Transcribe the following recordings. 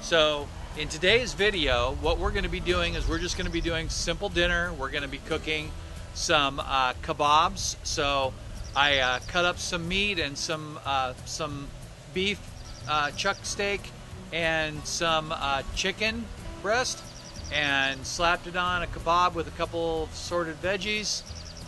So in today's video, what we're going to be doing is we're just going to be doing simple dinner. We're going to be cooking some kebabs. So I cut up some meat and some beef chuck steak and some chicken breast and slapped it on a kebab with a couple of sorted veggies.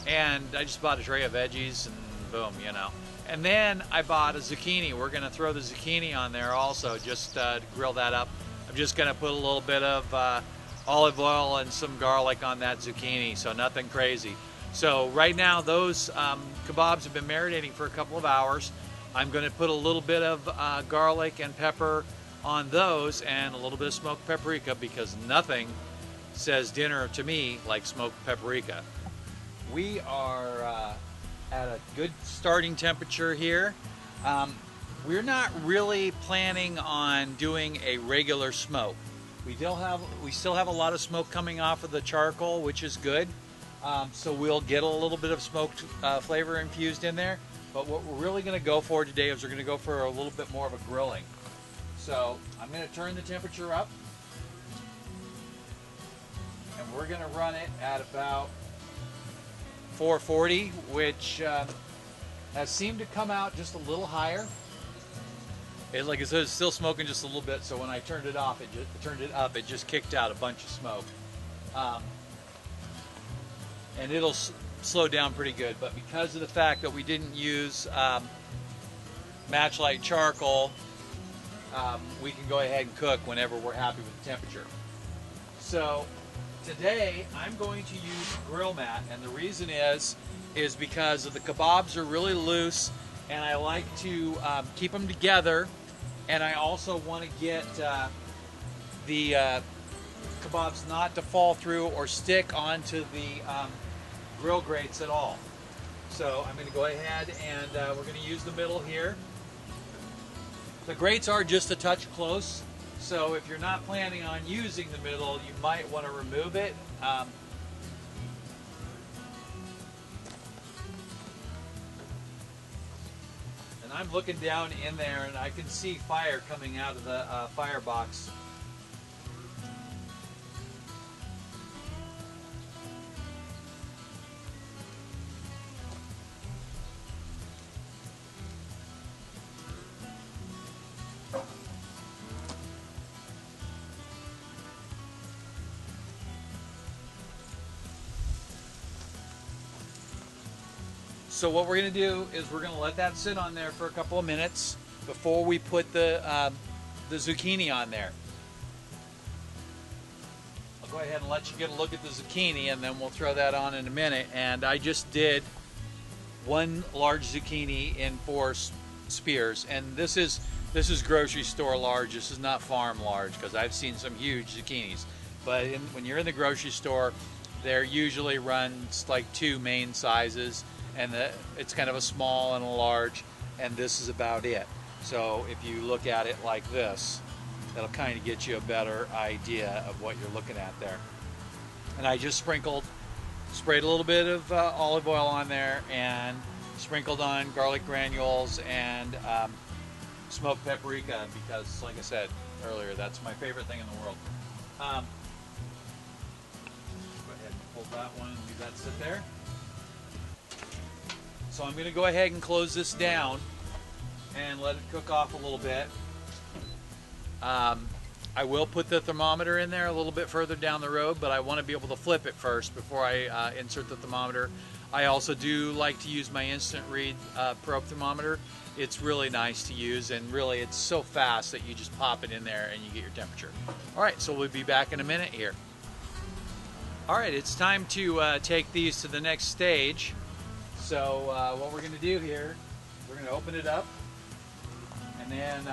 And I just bought a tray of veggies and boom, you know. And then I bought a zucchini. We're going to throw the zucchini on there also, just to grill that up. I'm just going to put a little bit of olive oil and some garlic on that zucchini, so nothing crazy. So right now those kebabs have been marinating for a couple of hours. I'm going to put a little bit of garlic and pepper on those and a little bit of smoked paprika, because nothing says dinner to me like smoked paprika. We are at a good starting temperature here. We're not really planning on doing a regular smoke. We still have a lot of smoke coming off of the charcoal, which is good. So we'll get a little bit of smoked flavor infused in there. But what we're really going to go for today is we're going to go for a little bit more of a grilling. So I'm going to turn the temperature up, and we're going to run it at about 440, which has seemed to come out just a little higher. Like I said, it's still smoking just a little bit, so when I turned it off, it just kicked out a bunch of smoke. And it'll slow down pretty good, but because of the fact that we didn't use matchlight charcoal, we can go ahead and cook whenever we're happy with the temperature. So today I'm going to use a grill mat, and the reason is because the kebabs are really loose, and I like to keep them together, and I also want to get the kebabs not to fall through or stick onto the grill grates at all. So I'm going to go ahead and we're going to use the middle here. The grates are just a touch close, so if you're not planning on using the middle, you might want to remove it. And I'm looking down in there and I can see fire coming out of the firebox. So what we're going to do is we're going to let that sit on there for a couple of minutes before we put the zucchini on there. I'll go ahead and let you get a look at the zucchini, and then we'll throw that on in a minute. And I just did one large zucchini in 4 spears, and this is grocery store large. This is not farm large, because I've seen some huge zucchinis. But when you're in the grocery store, they're usually run like 2 main sizes. And it's kind of a small and a large, and this is about it. So if you look at it like this, that'll kind of get you a better idea of what you're looking at there. And I just sprayed a little bit of olive oil on there, and sprinkled on garlic granules and smoked paprika, because like I said earlier, that's my favorite thing in the world. Go ahead and pull that one and leave that sit there. So I'm going to go ahead and close this down and let it cook off a little bit. I will put the thermometer in there a little bit further down the road, but I want to be able to flip it first before I insert the thermometer. I also do like to use my instant read probe thermometer. It's really nice to use, and really it's so fast that you just pop it in there and you get your temperature. Alright, so we'll be back in a minute here. Alright, it's time to take these to the next stage. So what we're going to do here, we're going to open it up, and then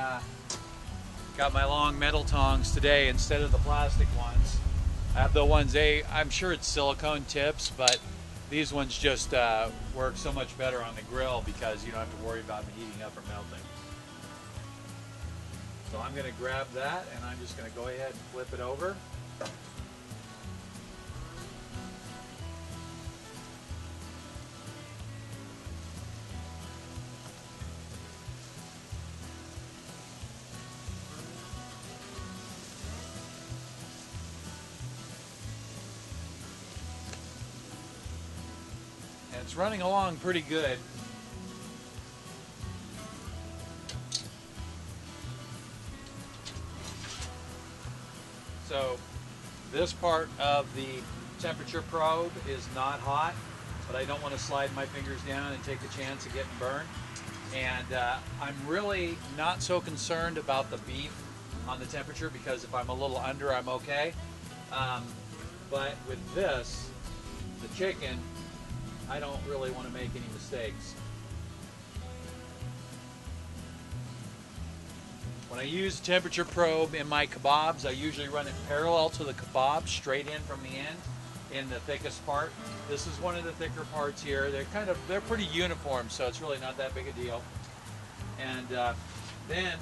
got my long metal tongs today instead of the plastic ones. I have the ones, I'm sure it's silicone tips, but these ones just work so much better on the grill because you don't have to worry about them heating up or melting. So I'm going to grab that, and I'm just going to go ahead and flip it over. it's running along pretty good. So this part of the temperature probe is not hot, but I don't want to slide my fingers down and take the chance of getting burned. And I'm really not so concerned about the beef on the temperature, because if I'm a little under, I'm okay. But with this, the chicken, I don't really want to make any mistakes. When I use a temperature probe in my kebabs, I usually run it parallel to the kebab, straight in from the end, in the thickest part. This is one of the thicker parts here. They're pretty uniform, so it's really not that big a deal. And then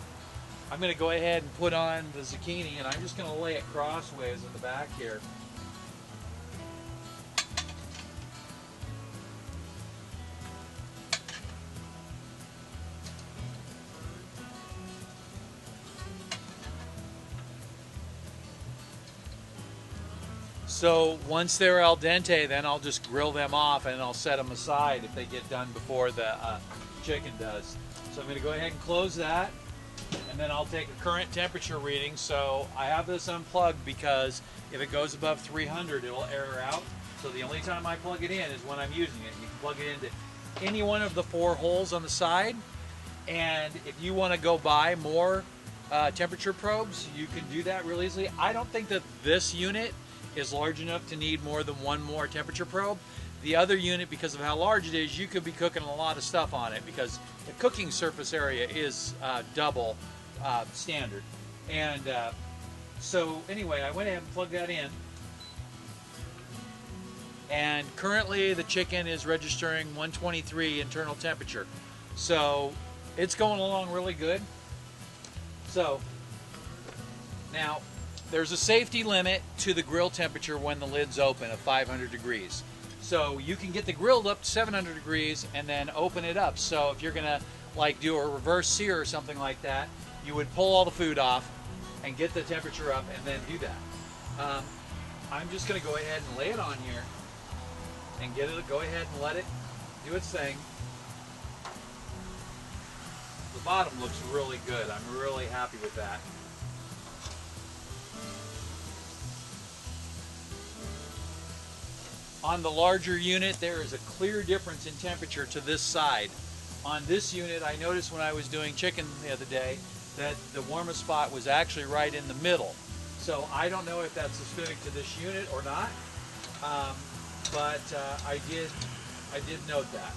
I'm going to go ahead and put on the zucchini, and I'm just going to lay it crossways in the back here. So once they're al dente, then I'll just grill them off and I'll set them aside if they get done before the chicken does. So I'm going to go ahead and close that, and then I'll take a current temperature reading. So I have this unplugged because if it goes above 300, it'll error out. So the only time I plug it in is when I'm using it. You can plug it into any one of the 4 holes on the side, and if you want to go buy more temperature probes, you can do that real easily. I don't think that this unit is large enough to need more than one more temperature probe. The other unit, because of how large it is, you could be cooking a lot of stuff on it, because the cooking surface area is double standard. And so anyway, I went ahead and plugged that in. And currently the chicken is registering 123 internal temperature. So it's going along really good. So now, there's a safety limit to the grill temperature when the lid's open of 500 degrees. So you can get the grill up to 700 degrees and then open it up. So if you're gonna like do a reverse sear or something like that, you would pull all the food off and get the temperature up and then do that. I'm just gonna go ahead and lay it on here and go ahead and let it do its thing. The bottom looks really good. I'm really happy with that. On the larger unit, there is a clear difference in temperature to this side. On this unit, I noticed when I was doing chicken the other day that the warmest spot was actually right in the middle. So I don't know if that's specific to this unit or not, but I did note that.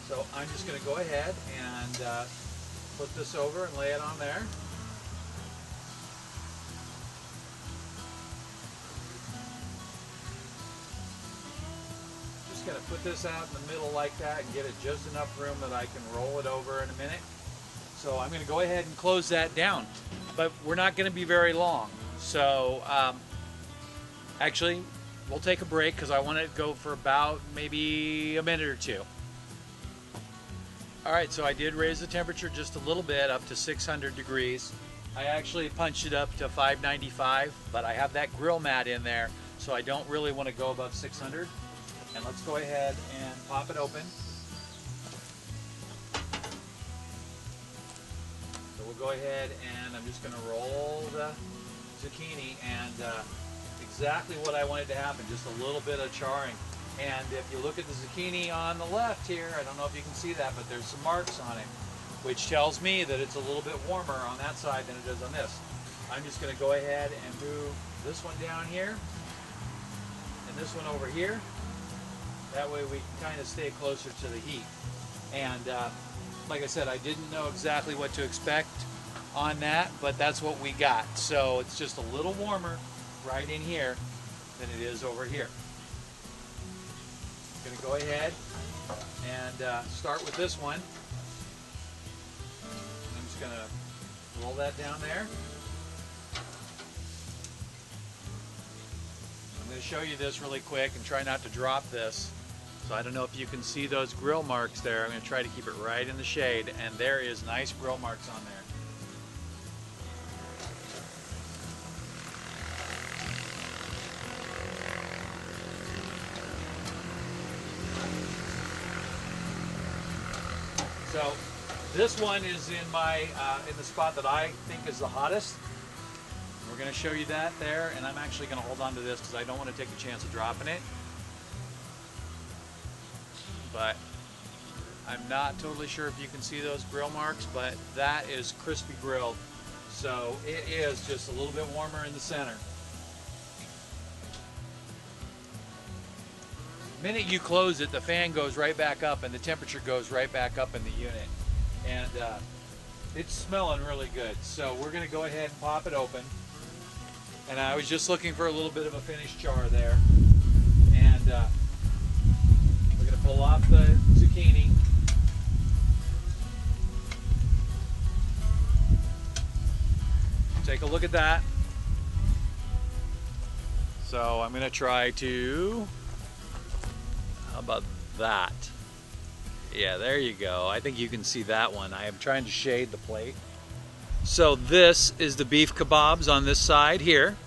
So I'm just going to go ahead and put this over and lay it on there. Going to put this out in the middle like that and get it just enough room that I can roll it over in a minute. So I'm going to go ahead and close that down, but we're not going to be very long. So actually we'll take a break because I want it to go for about maybe a minute or two. Alright, so I did raise the temperature just a little bit up to 600 degrees. I actually punched it up to 595, but I have that grill mat in there, so I don't really want to go above 600. And let's go ahead and pop it open. So we'll go ahead and I'm just going to roll the zucchini, and exactly what I wanted to happen, just a little bit of charring. And if you look at the zucchini on the left here, I don't know if you can see that, but there's some marks on it, which tells me that it's a little bit warmer on that side than it is on this. I'm just going to go ahead and move this one down here and this one over here. That way we can kind of stay closer to the heat. And like I said, I didn't know exactly what to expect on that, but that's what we got. So it's just a little warmer right in here than it is over here. I'm going to go ahead and start with this one. I'm just going to roll that down there. I'm going to show you this really quick and try not to drop this. So I don't know if you can see those grill marks there. I'm going to try to keep it right in the shade, and there is nice grill marks on there. So this one is in my in the spot that I think is the hottest. We're going to show you that there, and I'm actually going to hold on to this because I don't want to take the chance of dropping it. But I'm not totally sure if you can see those grill marks, but that is crispy grilled. So it is just a little bit warmer in the center. The minute you close it, the fan goes right back up and the temperature goes right back up in the unit. And it's smelling really good. So we're going to go ahead and pop it open. And I was just looking for a little bit of a finished char there. And we're going to pull off the zucchini. Take a look at that. So I'm going to try to, how about that? Yeah, there you go. I think you can see that one. I am trying to shade the plate. So this is the beef kebabs on this side here,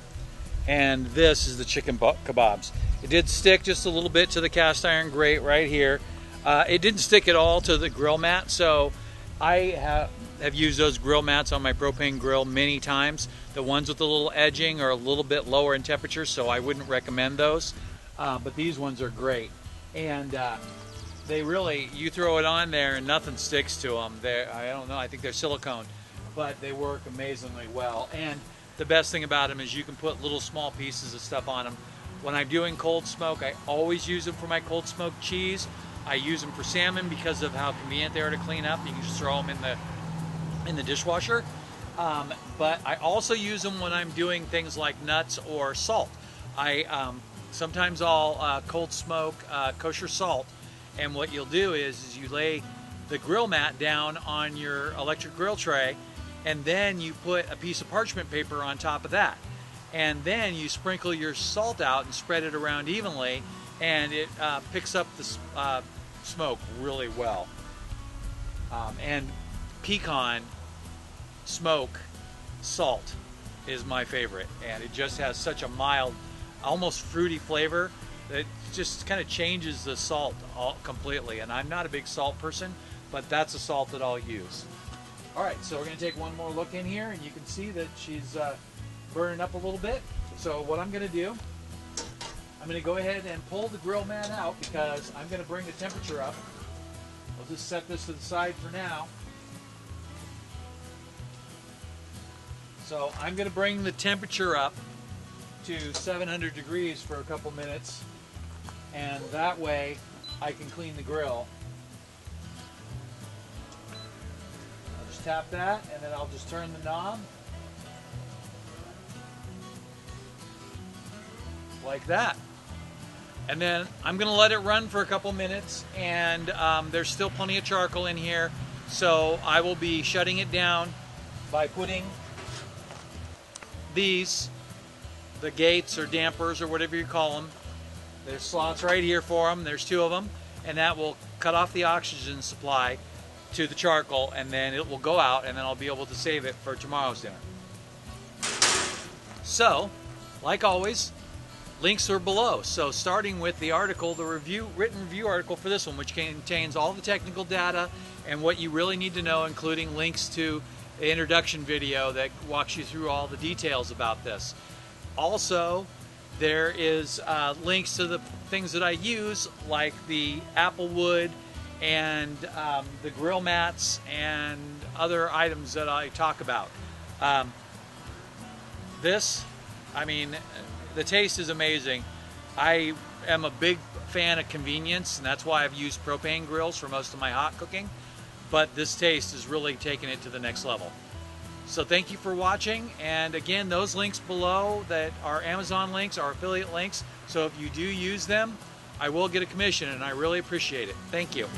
and this is the chicken kebabs. It did stick just a little bit to the cast iron grate right here. It didn't stick at all to the grill mat, so I have used those grill mats on my propane grill many times. The ones with the little edging are a little bit lower in temperature, so I wouldn't recommend those. But these ones are great. And they really, you throw it on there and nothing sticks to them. I don't know, I think they're silicone, but they work amazingly well. And the best thing about them is you can put little small pieces of stuff on them. When I'm doing cold smoke, I always use them for my cold smoked cheese. I use them for salmon because of how convenient they are to clean up. You can just throw them in the dishwasher. But I also use them when I'm doing things like nuts or salt. Sometimes I'll cold smoke kosher salt, and what you'll do is you lay the grill mat down on your electric grill tray, and then you put a piece of parchment paper on top of that, and then you sprinkle your salt out and spread it around evenly, and it picks up the smoke really well. And pecan smoke salt is my favorite, and it just has such a mild, almost fruity flavor that just kind of changes the salt completely. And I'm not a big salt person, but that's a salt that I'll use. All right, so we're going to take one more look in here, and you can see that she's burning up a little bit. So what I'm going to do, I'm going to go ahead and pull the grill mat out because I'm going to bring the temperature up. I'll just set this to the side for now. So I'm going to bring the temperature up to 700 degrees for a couple minutes, and that way I can clean the grill. I'll just tap that, and then I'll just turn the knob like that. And then I'm going to let it run for a couple minutes, and there's still plenty of charcoal in here, so I will be shutting it down by putting these, the gates or dampers or whatever you call them, there's slots right here for them, there's 2 of them, and that will cut off the oxygen supply to the charcoal, and then it will go out, and then I'll be able to save it for tomorrow's dinner. So, like always, links are below. So starting with the article, the written review article for this one, which contains all the technical data and what you really need to know, including links to the introduction video that walks you through all the details about this. Also, there is links to the things that I use, like the apple wood and the grill mats and other items that I talk about. I mean, the taste is amazing. I am a big fan of convenience, and that's why I've used propane grills for most of my hot cooking. But this taste is really taking it to the next level. So thank you for watching, and again, those links below that are Amazon links are affiliate links, so if you do use them, I will get a commission, and I really appreciate it. Thank you.